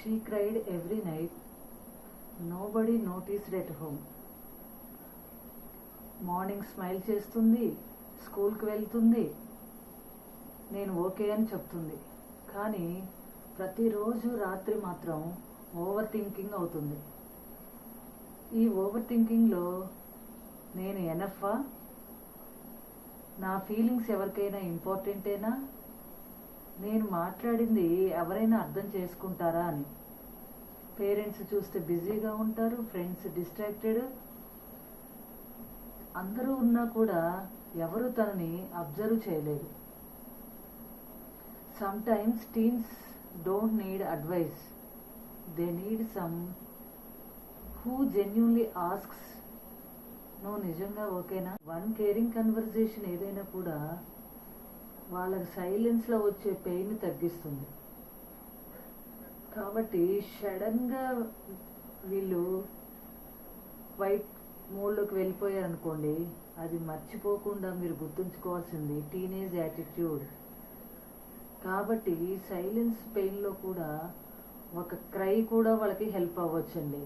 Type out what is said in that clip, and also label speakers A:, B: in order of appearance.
A: She cried every night. Nobody noticed at home. Morning smile చేస్తుంది, స్కూల్కి వెళ్తుంది, నేను ఓకే అని చెప్తుంది. కానీ ప్రతిరోజు రాత్రి మాత్రం ఓవర్ థింకింగ్ అవుతుంది. ఈ ఓవర్ థింకింగ్లో నేను ఎనఫా, నా ఫీలింగ్స్ ఎవరికైనా ఇంపార్టెంటేనా, నేను మాట్లాడింది ఎవరైనా అర్థం చేసుకుంటారా అని. పేరెంట్స్ చూస్తే బిజీగా ఉంటారు, ఫ్రెండ్స్ డిస్ట్రాక్టెడ్, అందరూ ఉన్నా కూడా ఎవరు తనని అబ్జర్వ్ చేయలేదు. Sometimes teens don't need advice, they need some who genuinely asks, నువ్వు నిజంగా ఓకేనా. వన్ కేరింగ్ కన్వర్జేషన్ ఏదైనా కూడా వాళ్ళకి సైలెన్స్లో వచ్చే పెయిన్ తగ్గిస్తుంది. కాబట్టి సడన్గా వీళ్ళు వైట్ మూడ్లోకి వెళ్ళిపోయారనుకోండి, అది మర్చిపోకుండా మీరు గుర్తుంచుకోవాల్సింది టీనేజ్ యాటిట్యూడ్. కాబట్టి సైలెన్స్ పెయిన్లో కూడా ఒక క్రై కూడా వాళ్ళకి హెల్ప్ అవ్వచ్చండి.